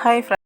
Hi friend.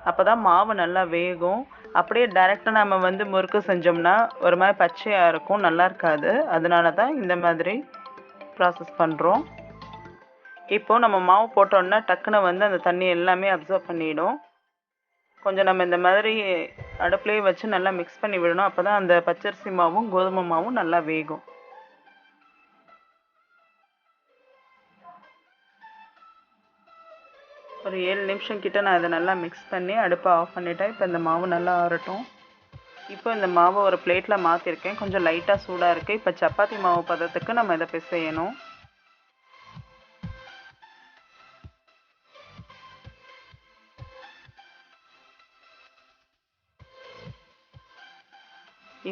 அப்போ தான் மாவு நல்லா வேகும். அப்படியே டைரெக்டாக நம்ம வந்து முறுக்கு செஞ்சோம்னா ஒரு மாதிரி பச்சையாக இருக்கும், நல்லா இருக்காது. அதனால தான் இந்த மாதிரி ப்ராசஸ் பண்ணுறோம். இப்போது நம்ம மாவு போட்டோன்னா டக்குன்னு வந்து அந்த தண்ணி எல்லாமே அப்சர்வ் பண்ணிடும். கொஞ்சம் நம்ம இந்த மாதிரி அடுப்புலேயே வச்சு நல்லா மிக்ஸ் பண்ணி விடணும். அப்போ தான் அந்த பச்சரிசி மாவும் கோதுமை மாவும் நல்லா வேகும். ஒரு 7 நிமிஷம் கிட்ட நான் இதை நல்லா மிக்ஸ் பண்ணி அடுப்பை ஆஃப் பண்ணிட்டேன். இப்போ இந்த மாவு நல்லா ஆறட்டும். இப்போ இந்த மாவை ஒரு பிளேட்டில் மாற்றிருக்கேன். கொஞ்சம் லைட்டாக சூடாக இருக்குது. இப்போ சப்பாத்தி மாவு பதத்துக்கு நம்ம இதை பிசையணும்.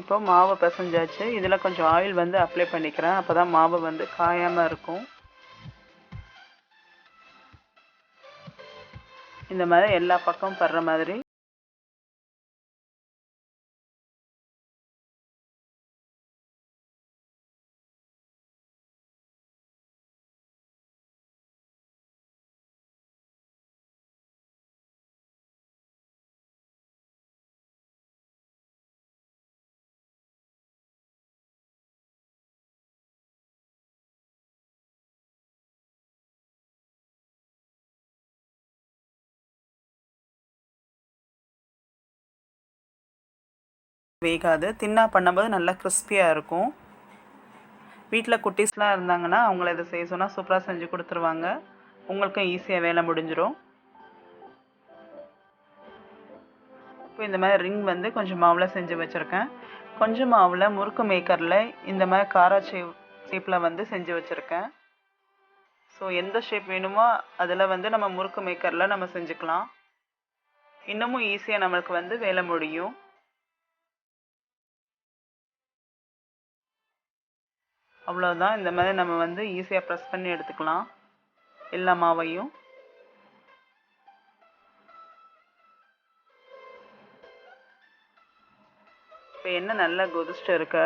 இப்போ மாவை பிசைஞ்சாச்சு. இதில் கொஞ்சம் ஆயில் வந்து அப்ளை பண்ணிக்கிறேன். அப்போ தான் மாவு வந்து காயாமல் இருக்கும். இந்த மாதிரி எல்லா பக்கமும் படுற மாதிரி வேகாது. தின்னா பண்ணும்போது நல்லா கிறிஸ்பியாக இருக்கும். வீட்டில் குட்டீஸ்லாம் இருந்தாங்கன்னா அவங்கள இதை செய்ய சொன்னால் சூப்பராக செஞ்சு கொடுத்துருவாங்க. உங்களுக்கும் ஈஸியாக வேலை முடிஞ்சிடும். இப்போ இந்த மாதிரி ரிங் வந்து கொஞ்சம் மாவில் செஞ்சு வச்சுருக்கேன். கொஞ்சம் மாவில் முறுக்கு மேக்கரில் இந்த மாதிரி காராச்சேவ் ஷேப்பில் வந்து செஞ்சு வச்சுருக்கேன். ஸோ எந்த ஷேப் வேணுமோ அதில் வந்து நம்ம முறுக்கு மேக்கரில் நம்ம செஞ்சுக்கலாம். இன்னமும் ஈஸியாக நம்மளுக்கு வந்து வேலை முடியும். அவ்வளோதான். இந்த மாதிரி நம்ம வந்து ஈஸியாக ப்ரெஸ் பண்ணி எடுத்துக்கலாம் எல்லா மாவையும். இப்போ எண்ணெய் நல்லா கொதிச்சுட்டு இருக்கு.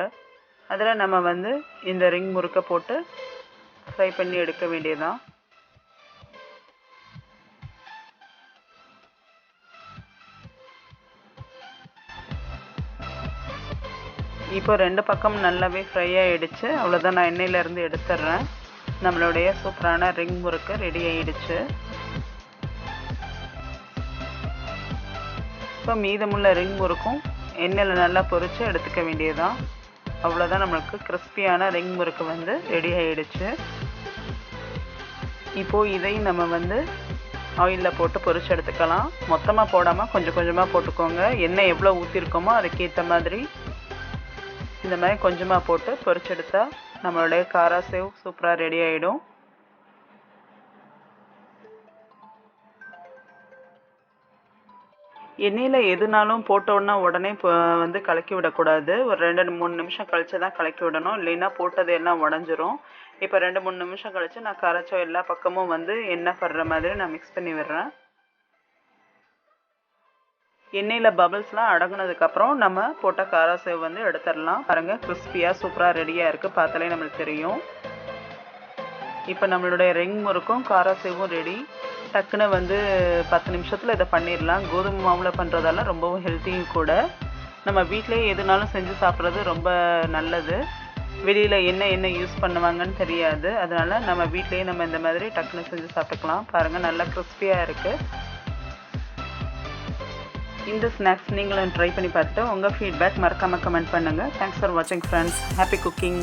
அதில் நம்ம வந்து இந்த ரிங் முறுக்கை போட்டு ஃப்ரை பண்ணி எடுக்க வேண்டியதுதான். இப்போ 2 பக்கம் நல்லாவே ஃப்ரை ஆகிடுச்சு. அவ்வளோதான், நான் எண்ணெயிலேருந்து எடுத்துடுறேன். நம்மளுடைய சூப்பரான ரிங் முறுக்கு ரெடி ஆகிடுச்சு. இப்போ மீதமுள்ள ரிங் முறுக்கும் எண்ணெயில் நல்லா பொரித்து எடுத்துக்க வேண்டியதுதான். அவ்வளோதான், நம்மளுக்கு கிறிஸ்பியான ரிங் முறுக்கு வந்து ரெடி ஆகிடுச்சு. இப்போது இதையும் நம்ம வந்து ஆயிலில் போட்டு பொரித்து எடுத்துக்கலாம். மொத்தமாக போடாமல் கொஞ்சம் கொஞ்சமாக போட்டுக்கோங்க. எண்ணெய் எவ்வளோ ஊற்றிருக்கோமோ அதுக்கேற்ற மாதிரி இந்த மாதிரி கொஞ்சமாக போட்டு பொரிச்செடுத்தா நம்மளுடைய காராசேவ் சூப்பராக ரெடி ஆகிடும். எண்ணெயில் எதுனாலும் போட்டோன்னா உடனே வந்து கலக்கி விடக்கூடாது. ஒரு 2-3 நிமிஷம் கழித்து தான் கலக்கி விடணும், இல்லைன்னா போட்டது எல்லாம் உடஞ்சிரும். இப்போ 2-3 நிமிஷம் கழித்து நான் காராச்சேவ் எல்லா பக்கமும் வந்து எண்ணெய் படுற மாதிரி நான் மிக்ஸ் பண்ணி விடுறேன். எண்ணெயில் பபிள்ஸ்லாம் அடங்குனதுக்கப்புறம் நம்ம போட்ட காராசேவ் வந்து எடுத்துடலாம். பாருங்கள், கிறிஸ்பியாக சூப்பராக ரெடியாக இருக்குது. பார்த்தாலே நம்மளுக்கு தெரியும். இப்போ நம்மளுடைய ரிங் முறுக்கும் காராசேவும் ரெடி. டக்குன்னு வந்து 10 நிமிஷத்தில் இதை பண்ணிடலாம். கோதுமை மாவில் பண்ணுறதால ரொம்பவும் ஹெல்த்தியும் கூட. நம்ம வீட்டிலேயே எதுனாலும் செஞ்சு சாப்பிட்றது ரொம்ப நல்லது. வெளியில் என்ன யூஸ் பண்ணுவாங்கன்னு தெரியாது. அதனால் நம்ம வீட்டிலேயே நம்ம இந்த மாதிரி டக்குன்னு செஞ்சு சாப்பிட்டுக்கலாம். பாருங்கள், நல்லா கிறிஸ்பியாக இருக்குது. இந்த ஸ்நாக்ஸ் நீங்களும் ட்ரை பண்ணி பார்த்துட்டு உங்கள் ஃபீட்பேக் மறக்காமல் கமெண்ட் பண்ணுங்கள். தேங்க்ஸ் ஃபார் வாட்சிங் ஃப்ரெண்ட்ஸ். Happy cooking.